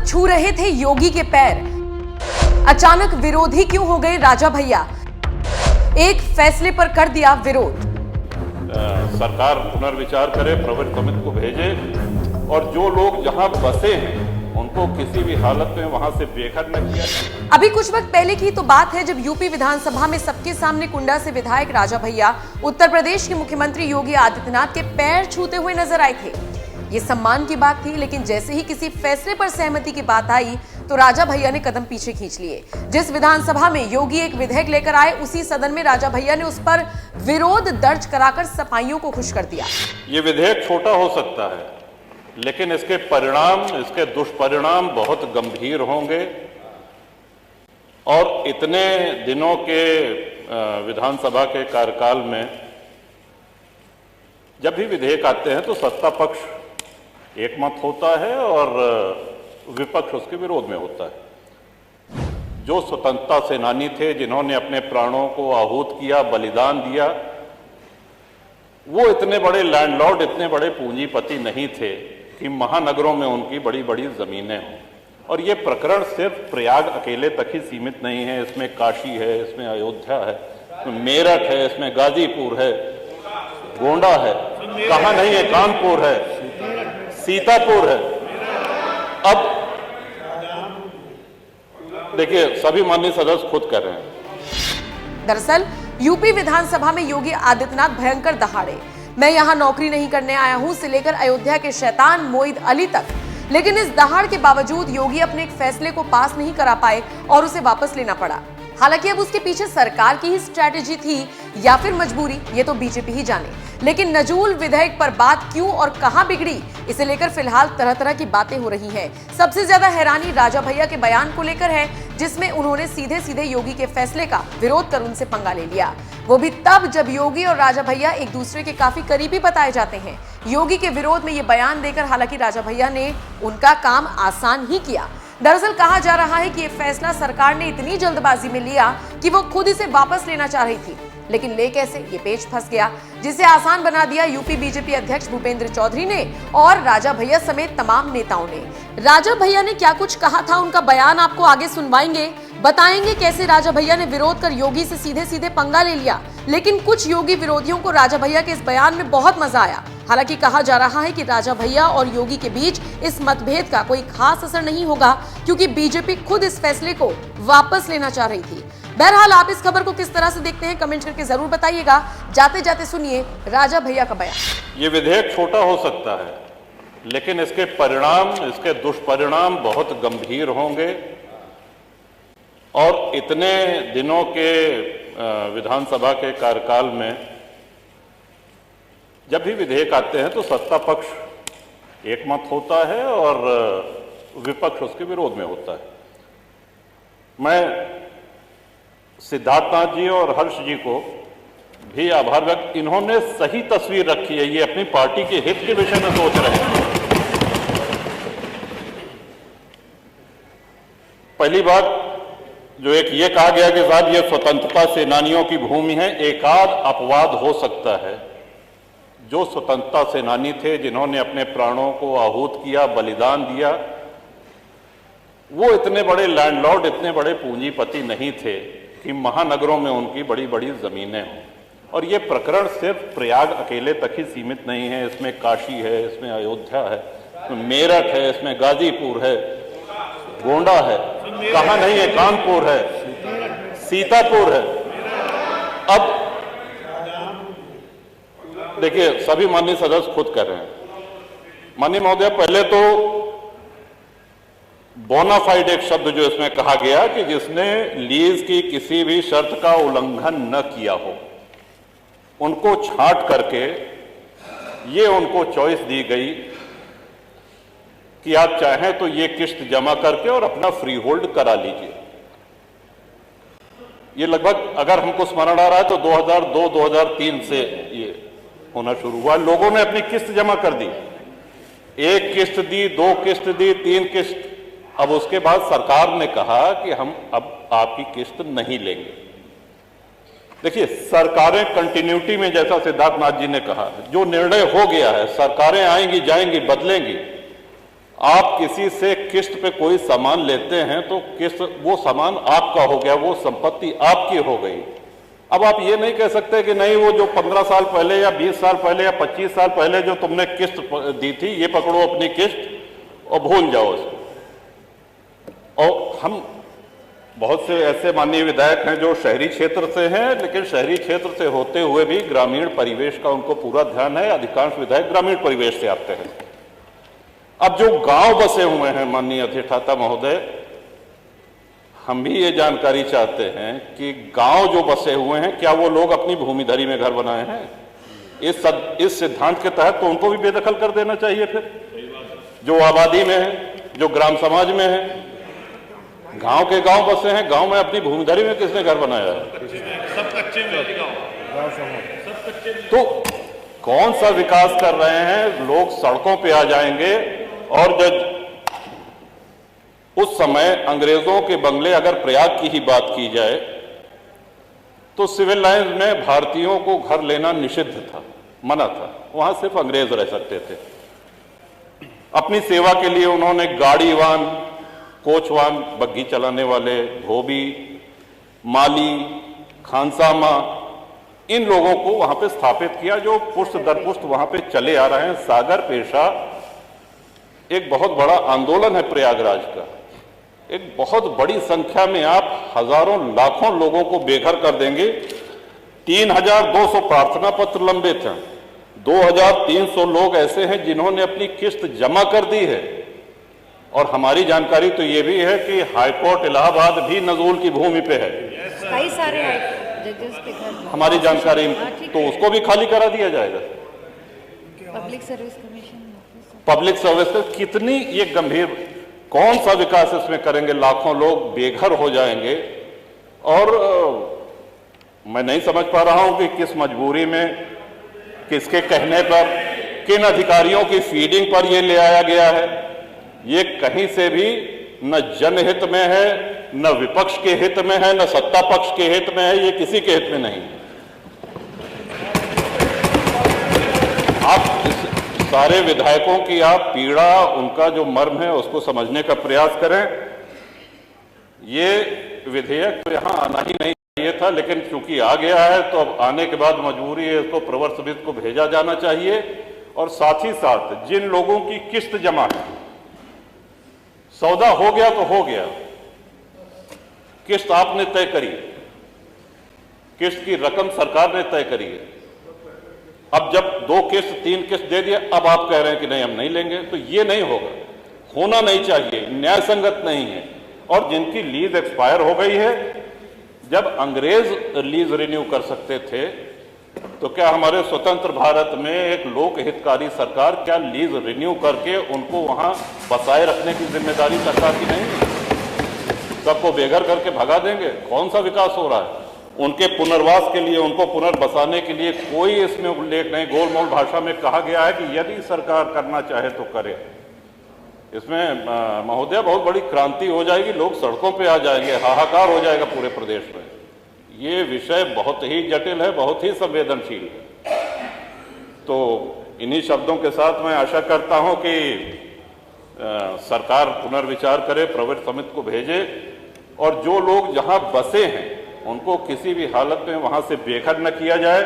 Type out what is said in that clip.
छू रहे थे योगी के पैर, अचानक विरोधी क्यों हो गए राजा भैया? एक फैसले पर कर दिया विरोध। सरकार पुनर्विचार करे, प्रवर समिति को भेजे और जो लोग जहां बसे हैं उनको किसी भी हालत में वहां से बेघर न किया जाए। अभी कुछ वक्त पहले की तो बात है जब यूपी विधानसभा में सबके सामने कुंडा से विधायक राजा भैया उत्तर प्रदेश के मुख्यमंत्री योगी आदित्यनाथ के पैर छूते हुए नजर आए थे। ये सम्मान की बात थी, लेकिन जैसे ही किसी फैसले पर सहमति की बात आई तो राजा भैया ने कदम पीछे खींच लिए। जिस विधानसभा में योगी एक विधेयक लेकर आए, उसी सदन में राजा भैया ने उस पर विरोध दर्ज कराकर सफाइयों को खुश कर दिया। ये विधेयक छोटा हो सकता है, लेकिन इसके परिणाम, इसके दुष्परिणाम बहुत गंभीर होंगे और इतने दिनों के विधानसभा के कार्यकाल में जब भी विधेयक आते हैं तो सत्ता पक्ष एकमत होता है और विपक्ष उसके विरोध में होता है। जो स्वतंत्रता सेनानी थे, जिन्होंने अपने प्राणों को आहूत किया, बलिदान दिया, वो इतने बड़े लैंडलॉर्ड, इतने बड़े पूंजीपति नहीं थे कि महानगरों में उनकी बड़ी बड़ी जमीनें हों। और ये प्रकरण सिर्फ प्रयाग अकेले तक ही सीमित नहीं है। इसमें काशी है, इसमें अयोध्या है, इसमें मेरठ है, इसमें गाजीपुर है, गोंडा है, कहाँ नहीं है, कानपुर है, सीतापुर है। अब देखिए, सभी माननीय सदस्य खुद कर रहे हैं। दरअसल यूपी विधानसभा में योगी आदित्यनाथ भयंकर दहाड़े, मैं यहां नौकरी नहीं करने आया हूं से लेकर अयोध्या के शैतान मोईद अली तक। लेकिन इस दहाड़ के बावजूद योगी अपने एक फैसले को पास नहीं करा पाए और उसे वापस लेना पड़ा। हालांकि अब उसके पीछे सरकार की ही स्ट्रैटेजी थी या फिर मजबूरी, ये तो बीजेपी ही जाने। लेकिन नजूल विधेयक पर बात क्यों और कहां बिगड़ी, इसे लेकर फिलहाल तरह तरह की बातें हो रही हैं। सबसे ज्यादा हैरानी राजा भैया के बयान को लेकर है, जिसमें उन्होंने सीधे सीधे योगी के फैसले का विरोध कर उनसे पंगा ले लिया। वो भी तब जब योगी और राजा भैया एक दूसरे के काफी करीबी बताए जाते हैं। योगी के विरोध में ये बयान देकर हालांकि राजा भैया ने उनका काम आसान ही किया। दरअसल कहा जा रहा है कि ये फैसला सरकार ने इतनी जल्दबाजी में लिया कि वो खुद इसे वापस लेना चाह रही थी, लेकिन ले कैसे, ये पेच फंस गया, जिसे आसान बना दिया यूपी बीजेपी अध्यक्ष भूपेंद्र चौधरी ने और राजा भैया समेत तमाम नेताओं ने। राजा भैया ने क्या कुछ कहा था, उनका बयान आपको आगे सुनवाएंगे, बताएंगे कैसे राजा भैया ने विरोध कर योगी से सीधे सीधे पंगा ले लिया। लेकिन कुछ योगी विरोधियों को राजा भैया के इस बयान में बहुत मजा आया। हालांकि कहा जा रहा है कि राजा भैया और योगी के बीच इस मतभेद का कोई खास असर नहीं होगा, क्योंकि बीजेपी खुद इस फैसले को वापस लेना चाह रही थी। बहरहाल आप इस खबर को किस तरह से देखते हैं, कमेंट करके जरूर बताइएगा। जाते जाते सुनिए राजा भैया का बयान। ये विधेयक छोटा हो सकता है, लेकिन इसके परिणाम, इसके दुष्परिणाम बहुत गंभीर होंगे और इतने दिनों के विधानसभा के कार्यकाल में जब भी विधेयक आते हैं तो सत्ता पक्ष एकमत होता है और विपक्ष उसके विरोध में होता है। मैं सिद्धार्थनाथ जी और हर्ष जी को भी आभार व्यक्त, इन्होंने सही तस्वीर रखी है। ये अपनी पार्टी के हित के विषय में सोच रहे हैं। पहली बात जो एक ये कहा गया कि साहब ये स्वतंत्रता सेनानियों की भूमि है, एकाध अपवाद हो सकता है। जो स्वतंत्रता सेनानी थे, जिन्होंने अपने प्राणों को आहूत किया, बलिदान दिया, वो इतने बड़े लैंडलॉर्ड, इतने बड़े पूंजीपति नहीं थे कि महानगरों में उनकी बड़ी बड़ी जमीनें हों। और ये प्रकरण सिर्फ प्रयाग अकेले तक ही सीमित नहीं है। इसमें काशी है, इसमें अयोध्या है, इसमें मेरठ है, इसमें गाजीपुर है, गोंडा है, कहाँ नहीं है, कानपुर है, सीतापुर है। अब देखिए, सभी माननीय सदस्य खुद कर रहे हैं। माननीय महोदय, पहले तो बोनाफाइड एक शब्द जो इसमें कहा गया कि जिसने लीज की किसी भी शर्त का उल्लंघन न किया हो, उनको छांट करके ये उनको चॉइस दी गई कि आप चाहें तो ये किस्त जमा करके और अपना फ्री होल्ड करा लीजिए। ये लगभग, अगर हमको स्मरण आ रहा है तो 2002-2003 से ये होना शुरू हुआ। लोगों ने अपनी किस्त जमा कर दी, एक किस्त दी, 2 किस्त दी, 3 किस्त। अब उसके बाद सरकार ने कहा कि हम अब आपकी किस्त नहीं लेंगे। देखिए, सरकारें कंटिन्यूटी में, जैसा सिद्धार्थनाथ जी ने कहा, जो निर्णय हो गया है, सरकारें आएंगी जाएंगी, बदलेंगी। आप किसी से किस्त पे कोई सामान लेते हैं तो किस्त, वो सामान आपका हो गया, वो संपत्ति आपकी हो गई। अब आप ये नहीं कह सकते कि नहीं, वो जो 15 साल पहले या 20 साल पहले या 25 साल पहले जो तुमने किस्त दी थी, ये पकड़ो अपनी किस्त और भूल जाओ इसको। और हम बहुत से ऐसे माननीय विधायक हैं जो शहरी क्षेत्र से हैं, लेकिन शहरी क्षेत्र से होते हुए भी ग्रामीण परिवेश का उनको पूरा ध्यान है। अधिकांश विधायक ग्रामीण परिवेश से आते हैं। अब जो गांव बसे हुए हैं माननीय अधिष्ठाता महोदय, हम भी ये जानकारी चाहते हैं कि गांव जो बसे हुए हैं, क्या वो लोग अपनी भूमिधरी में घर बनाए हैं? इस सिद्धांत के तहत तो उनको भी बेदखल कर देना चाहिए। फिर जो आबादी में है, जो ग्राम समाज में है, गांव के गांव बसे हैं, गांव में अपनी भूमिधरी में किसने घर बनाया है? सब कच्चे में गांव, सब कच्चे में। तो कौन सा विकास कर रहे हैं? लोग सड़कों पे आ जाएंगे। और जब उस समय अंग्रेजों के बंगले, अगर प्रयाग की ही बात की जाए, तो सिविल लाइंस में भारतीयों को घर लेना निषिद्ध था, मना था। वहां सिर्फ अंग्रेज रह सकते थे। अपनी सेवा के लिए उन्होंने गाड़ीवान, कोचवान, बग्घी चलाने वाले, धोबी, माली, खानसामा, इन लोगों को वहां पे स्थापित किया, जो पुष्ट दर पुष्ट वहां पे चले आ रहे हैं। सागर पेशा एक बहुत बड़ा आंदोलन है प्रयागराज का। एक बहुत बड़ी संख्या में आप हजारों लाखों लोगों को बेघर कर देंगे। 3200 प्रार्थना पत्र लंबित हैं। 2300 लोग ऐसे हैं जिन्होंने अपनी किस्त जमा कर दी है। और हमारी जानकारी तो ये भी है कि हाईकोर्ट इलाहाबाद भी नजूल की भूमि पे है। कई सारे जजेस के घर, हमारी जानकारी, तो उसको भी खाली करा दिया जाएगा। Public service commission, public service का कितनी ये गंभीर, कौन सा विकास इसमें करेंगे? लाखों लोग बेघर हो जाएंगे। और मैं नहीं समझ पा रहा हूं कि किस मजबूरी में, किसके कहने पर, किन अधिकारियों की फीडिंग पर ये ले आया गया है। ये कहीं से भी न जनहित में है, न विपक्ष के हित में है, न सत्ता पक्ष के हित में है। ये किसी के हित में नहीं है। आप सारे विधायकों की आप पीड़ा, उनका जो मर्म है, उसको समझने का प्रयास करें। ये विधेयक तो यहां आना ही नहीं चाहिए था, लेकिन चूंकि आ गया है तो अब आने के बाद मजबूरी है, इसको प्रवर समिति को भेजा जाना चाहिए। और साथ ही साथ जिन लोगों की किस्त जमा है, सौदा हो गया तो हो गया, किस्त आपने तय करी, किस्त की रकम सरकार ने तय करी है। अब जब 2 किस्त 3 किस्त दे दिया, अब आप कह रहे हैं कि नहीं हम नहीं लेंगे, तो ये नहीं होगा, होना नहीं चाहिए, न्याय संगत नहीं है। और जिनकी लीज एक्सपायर हो गई है, जब अंग्रेज लीज रिन्यू कर सकते थे, तो क्या हमारे स्वतंत्र भारत में एक लोक हितकारी सरकार क्या लीज रिन्यू करके उनको वहां बसाए रखने की जिम्मेदारी सरकार की नहीं? सबको बेघर करके भगा देंगे? कौन सा विकास हो रहा है? उनके पुनर्वास के लिए, उनको पुनर्बसाने के लिए कोई इसमें उल्लेख नहीं। गोलमोल भाषा में कहा गया है कि यदि सरकार करना चाहे तो करे। इसमें महोदय बहुत बड़ी क्रांति हो जाएगी, लोग सड़कों पे आ जाएंगे, हाहाकार हो जाएगा पूरे प्रदेश में। ये विषय बहुत ही जटिल है, बहुत ही संवेदनशील है। तो इन्हीं शब्दों के साथ मैं आशा करता हूं कि सरकार पुनर्विचार करे, प्रवर समिति को भेजे, और जो लोग जहां बसे हैं उनको किसी भी हालत में वहां से बेघर न किया जाए।